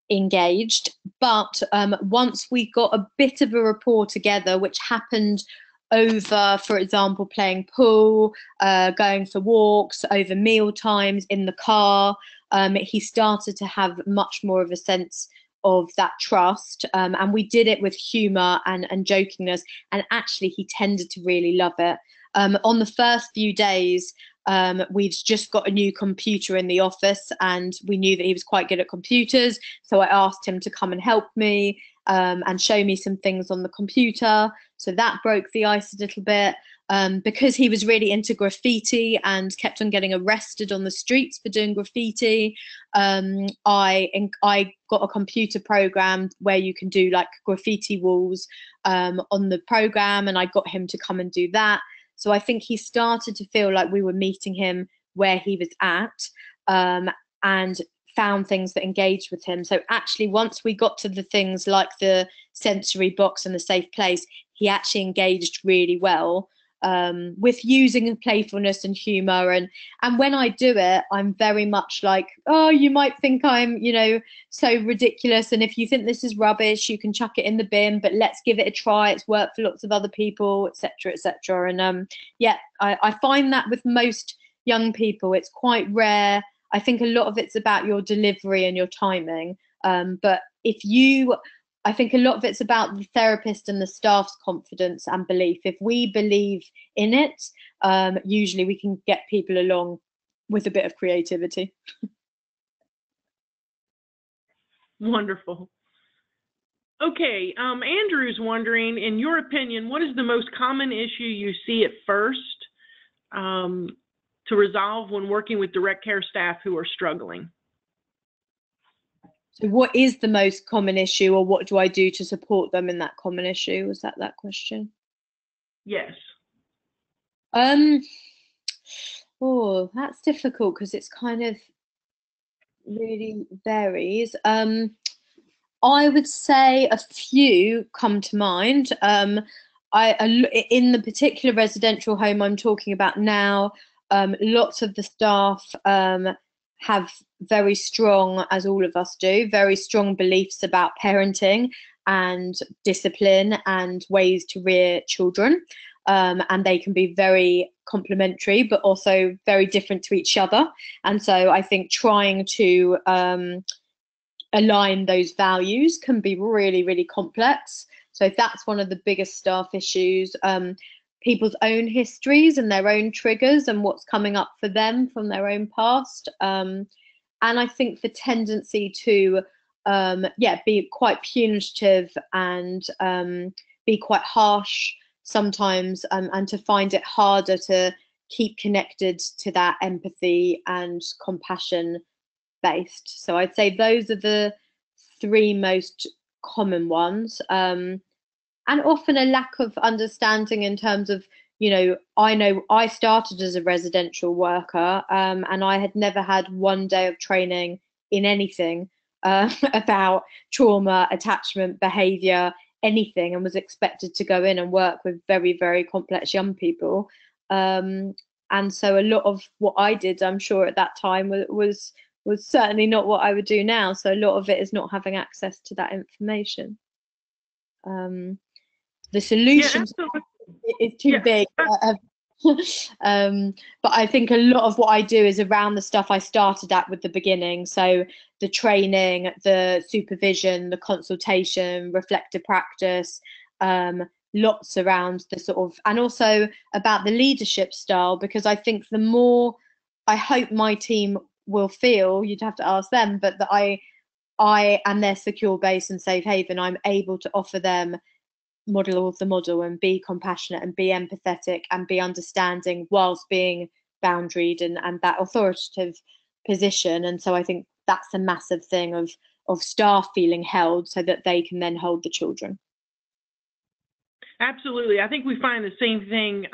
S2: engaged. But once we got a bit of a rapport together, which happened over, for example, playing pool, going for walks, over meal times, in the car, he started to have much more of a sense of that trust, and we did it with humour and jokingness, and actually he tended to really love it. On the first few days, we'd just got a new computer in the office, and we knew that he was quite good at computers, so I asked him to come and help me and show me some things on the computer. So that broke the ice a little bit. Because he was really into graffiti and kept on getting arrested on the streets for doing graffiti, I got a computer program where you can do like graffiti walls on the program, and I got him to come and do that. So I think he started to feel like we were meeting him where he was at, and found things that engaged with him. So actually, once we got to the things like the sensory box and the safe place, he actually engaged really well with using playfulness and humor. And when I do it, I'm very much like, oh, you might think I'm, so ridiculous, and if you think this is rubbish, you can chuck it in the bin, but let's give it a try. It's worked for lots of other people, etc., etc. And I find that with most young people, it's quite rare. I think a lot of it's about your delivery and your timing. But I think a lot of it's about the therapist and the staff's confidence and belief. If we believe in it, usually we can get people along with a bit of creativity.
S1: Wonderful. Okay, Andrew's wondering, in your opinion, what is the most common issue you see at first to resolve when working with direct care staff who are struggling?
S2: So what is the most common issue, or what do I do to support them in that common issue? Was that question?
S1: Yes.
S2: Oh, that's difficult because it's kind of really varies. I would say a few come to mind. In the particular residential home I'm talking about now, lots of the staff have very strong, as all of us do, very strong beliefs about parenting and discipline and ways to rear children. And they can be very complementary, but also very different to each other. And so I think trying to align those values can be really, really complex. So that's one of the biggest staff issues. People's own histories and their own triggers and what's coming up for them from their own past. And I think the tendency to be quite punitive and be quite harsh sometimes, and to find it harder to keep connected to that empathy and compassion based. So I'd say those are the three most common ones. And often a lack of understanding in terms of, I know I started as a residential worker, and I had never had one day of training in anything about trauma, attachment, behaviour, anything, and was expected to go in and work with very, very complex young people. And so a lot of what I did, I'm sure at that time, was certainly not what I would do now. So a lot of it is not having access to that information. The solution is too big. But I think a lot of what I do is around the stuff I started at with the beginning. So the training, the supervision, the consultation, reflective practice, lots around the sort of, and also about the leadership style, because I think the more, I hope my team will feel, you'd have to ask them, but that I am their secure base and safe haven. I'm able to offer them model of the model and be compassionate and be empathetic and be understanding whilst being boundaried and that authoritative position. And so I think that's a massive thing of staff feeling held so that they can then hold the children.
S1: Absolutely. I think we find the same thing,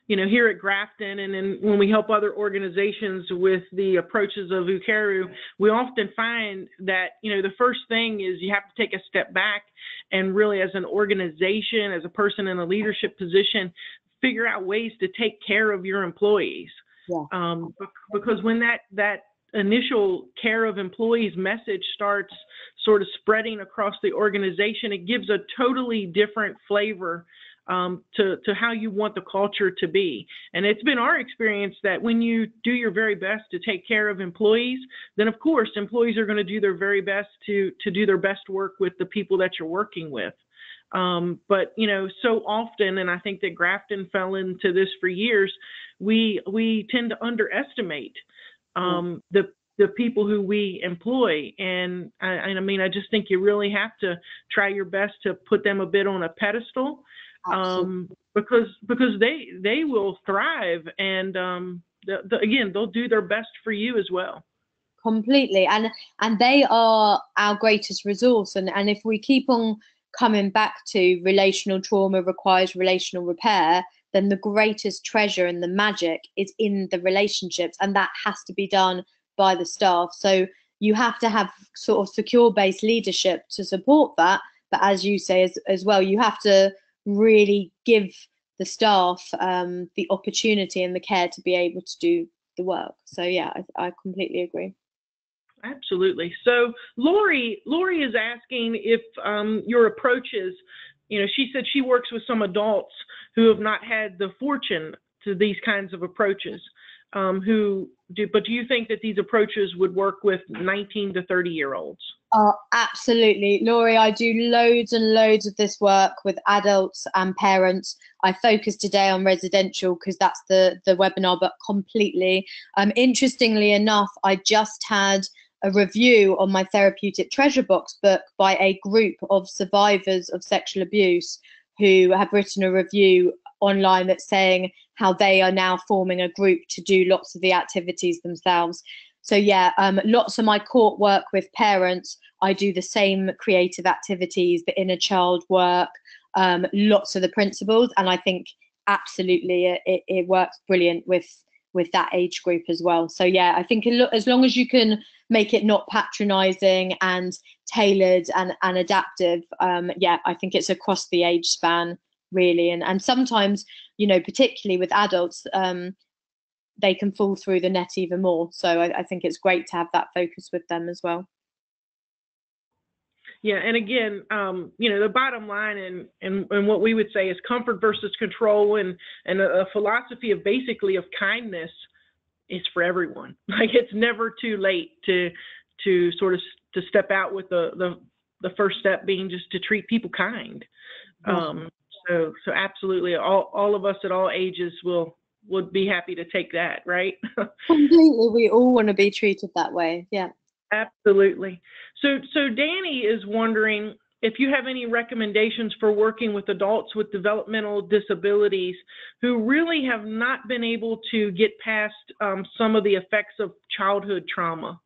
S1: here at Grafton, and then when we help other organizations with the approaches of Ukeru, we often find that, the first thing is you have to take a step back and really, as an organization, as a person in a leadership position, figure out ways to take care of your employees. Yeah. Because when that initial care of employees message starts sort of spreading across the organization, it gives a totally different flavor to how you want the culture to be. And it's been our experience that when you do your very best to take care of employees, then of course employees are going to do their very best to do their best work with the people that you're working with. But so often, and I think that Grafton fell into this for years, we tend to underestimate the people who we employ, and I mean, I just think you really have to try your best to put them a bit on a pedestal, because they will thrive, and again, they'll do their best for you as well.
S2: Completely, and they are our greatest resource, and if we keep on coming back to relational trauma requires relational repair, then the greatest treasure and the magic is in the relationships, and that has to be done by the staff. So you have to have sort of secure based leadership to support that, but as you say as well, you have to really give the staff the opportunity and the care to be able to do the work. So yeah, I completely agree.
S1: Absolutely. So Lori is asking if your approaches, she said she works with some adults who have not had the fortune to these kinds of approaches, but do you think that these approaches would work with 19 to 30-year-olds?
S2: Oh, absolutely. Lori, I do loads and loads of this work with adults and parents. I focus today on residential because that's the webinar, but completely. Interestingly enough, I just had a review on my Therapeutic Treasure Box book by a group of survivors of sexual abuse who have written a review online that's saying how they are now forming a group to do lots of the activities themselves. So yeah, lots of my court work with parents, I do the same creative activities, the inner child work, lots of the principles, and I think absolutely it works brilliant with that age group as well. So yeah, I think as long as you can make it not patronizing and tailored and adaptive, yeah, I think it's across the age span really, and sometimes, particularly with adults, they can fall through the net even more. So I think it's great to have that focus with them as well.
S1: Yeah, and again, the bottom line and what we would say is comfort versus control, and a philosophy of basically of kindness is for everyone. Like, it's never too late to sort of to step out with the first step being just to treat people kind. So absolutely, all of us at all ages would be happy to take that, right?
S2: Completely, we all want to be treated that way. Yeah.
S1: Absolutely. So Danny is wondering if you have any recommendations for working with adults with developmental disabilities who really have not been able to get past some of the effects of childhood trauma.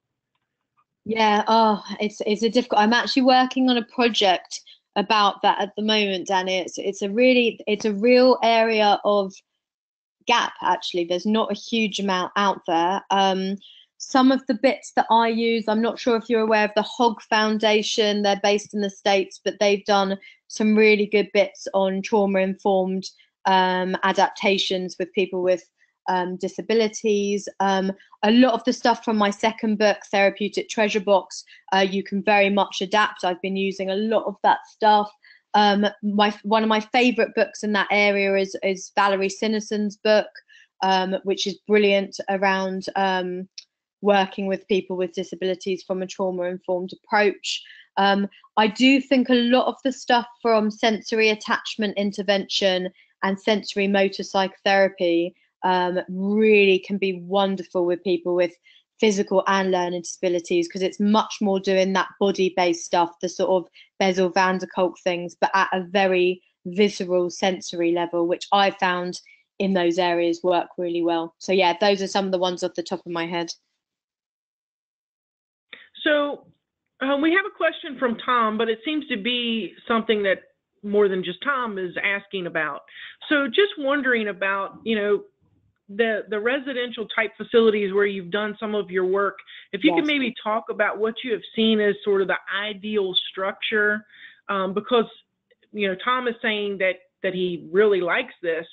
S2: Yeah, it's a difficult. I'm actually working on a project about that at the moment, Danny. It's a real area of gap. Actually, there's not a huge amount out there. Some of the bits that I use, I'm not sure if you're aware of the Hogg Foundation. They're based in the States, but they've done some really good bits on trauma-informed adaptations with people with disabilities. A lot of the stuff from my second book, Therapeutic Treasure Box, you can very much adapt. I've been using a lot of that stuff. One of my favorite books in that area is Valerie Sinison's book, which is brilliant around working with people with disabilities from a trauma-informed approach. I do think a lot of the stuff from sensory attachment intervention and sensory motor psychotherapy really can be wonderful with people with physical and learning disabilities, because it's much more doing that body-based stuff, the sort of Bessel van der Kolk things, but at a very visceral sensory level, which I found in those areas work really well. So yeah, those are some of the ones off the top of my head.
S1: So we have a question from Tom, but it seems to be something that more than just Tom is asking about. So just wondering about, the residential type facilities where you've done some of your work. If you could maybe talk about what you have seen as sort of the ideal structure, because, Tom is saying that he really likes this.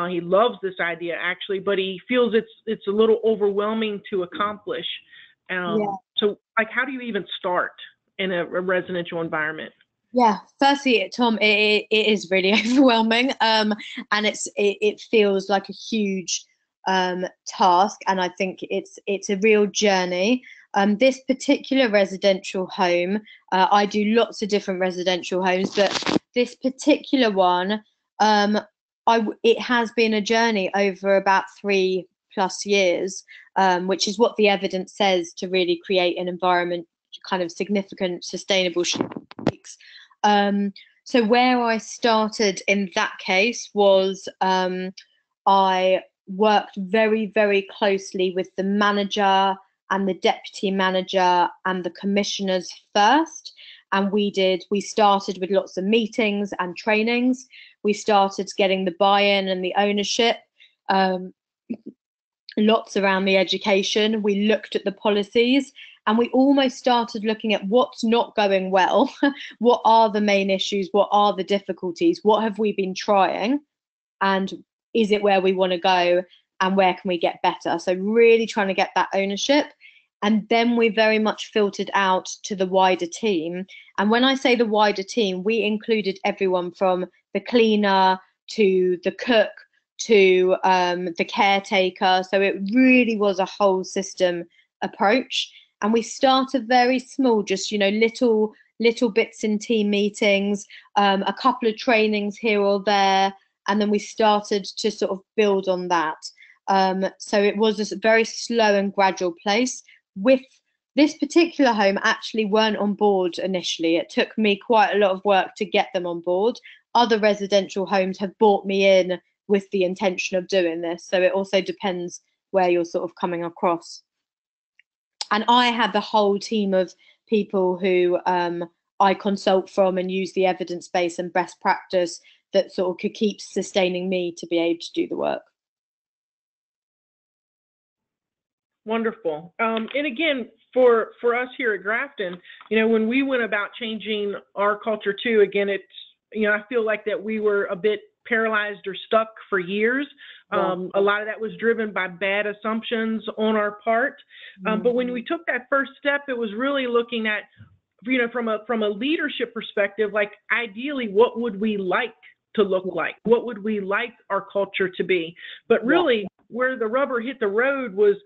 S1: He loves this idea actually, but he feels it's a little overwhelming to accomplish. So like, how do you even start? in a residential environment?
S2: Yeah, firstly, Tom, it is really overwhelming, and it feels like a huge task, and I think it's a real journey. This particular residential home, I do lots of different residential homes, but this particular one, it has been a journey over about 3+ years, which is what the evidence says, to really create an environment, kind of significant, sustainable shakes. So where I started in that case was I worked very, very closely with the manager and the deputy manager and the commissioners first. And we started with lots of meetings and trainings. We started getting the buy-in and the ownership, lots around the education. We looked at the policies, and we almost started looking at what's not going well. What are the main issues? What are the difficulties? What have we been trying? And is it where we want to go? And where can we get better? So really trying to get that ownership. And then we very much filtered out to the wider team. And when I say the wider team, we included everyone from the cleaner to the cook to the caretaker. So it really was a whole system approach. And we started very small, just, little bits in team meetings, a couple of trainings here or there. And then we started to sort of build on that. So it was a very slow and gradual place. With this particular home, actually weren't on board initially. It took me quite a lot of work to get them on board. Other residential homes have brought me in with the intention of doing this. So it also depends where you're sort of coming across. And I have a whole team of people who I consult from and use the evidence base and best practice that sort of could keep sustaining me to be able to do the work.
S1: Wonderful. And again, for us here at Grafton, when we went about changing our culture too, again, it's, I feel like that we were a bit paralyzed or stuck for years. A lot of that was driven by bad assumptions on our part. But when we took that first step, it was really looking at, from a leadership perspective, like ideally, what would we like to look like? What would we like our culture to be? But really, where the rubber hit the road was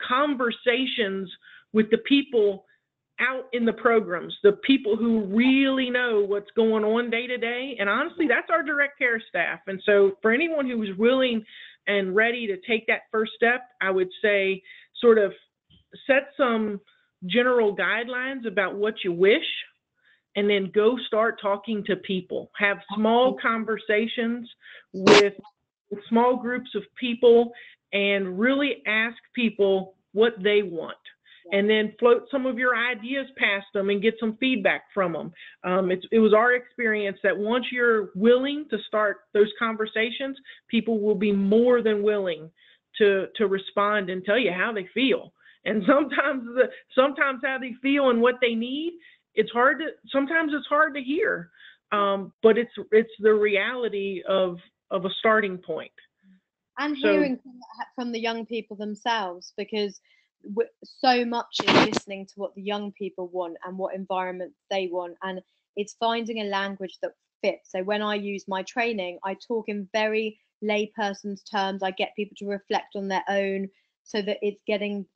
S1: conversations with the people out in the programs, the people who really know what's going on day to day. And honestly, that's our direct care staff. And so for anyone who's willing and ready to take that first step, I would say sort of set some general guidelines about what you wish, and then go start talking to people. Have small conversations with small groups of people and really ask people what they want. And then float some of your ideas past them and get some feedback from them. It was our experience that once you're willing to start those conversations, people will be more than willing to respond and tell you how they feel. And sometimes how they feel and what they need, sometimes it's hard to hear, but it's the reality of a starting point.
S2: And hearing from the young people themselves, because so much is listening to what the young people want and what environment they want, and it's finding a language that fits. So when I use my training, I talk in very layperson's terms. I get people to reflect on their own, so that it's getting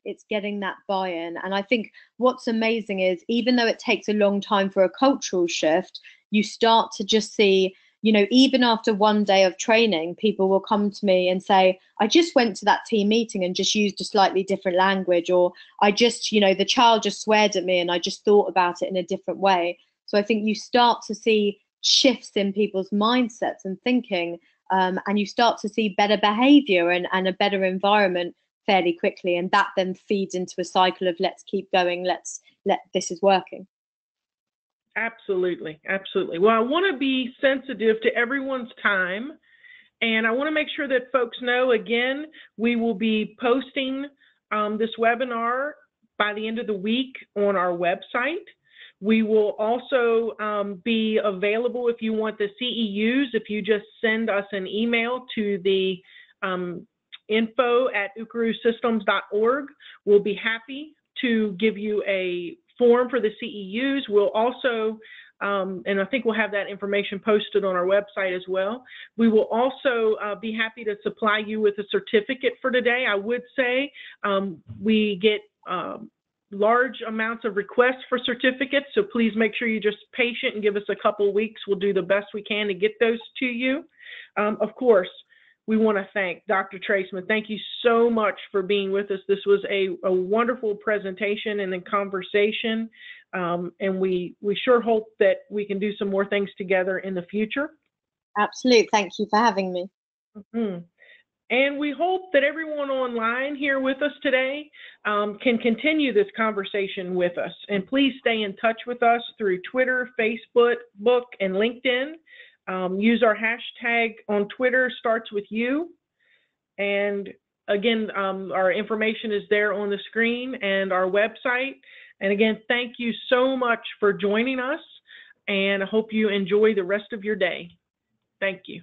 S2: that buy-in. And I think what's amazing is, even though it takes a long time for a cultural shift, you start to just see, even after one day of training, people will come to me and say, I just went to that team meeting and just used a slightly different language, or I just, the child just sweared at me and I just thought about it in a different way. So I think you start to see shifts in people's mindsets and thinking, and you start to see better behavior and a better environment fairly quickly. And that then feeds into a cycle of let's keep going, this is working.
S1: Absolutely. Absolutely. Well, I want to be sensitive to everyone's time, and I want to make sure that folks know, again, we will be posting this webinar by the end of the week on our website. We will also be available if you want the CEUs. If you just send us an email to the info@ukerusystems.org, we'll be happy to give you a form for the CEUs. We'll also, and I think we'll have that information posted on our website as well. We will also be happy to supply you with a certificate for today. I would say we get large amounts of requests for certificates, so please make sure you're just patient and give us a couple weeks. We'll do the best we can to get those to you. Of course, we want to thank Dr. Treisman. Thank you so much for being with us. This was a wonderful presentation and a conversation, and we sure hope that we can do some more things together in the future.
S2: Absolutely. Thank you for having me.
S1: Mm-hmm. And we hope that everyone online here with us today can continue this conversation with us. And please stay in touch with us through Twitter, Facebook, and LinkedIn. Use our hashtag on Twitter, starts with you. And again, our information is there on the screen and our website. And again, thank you so much for joining us, and I hope you enjoy the rest of your day. Thank you.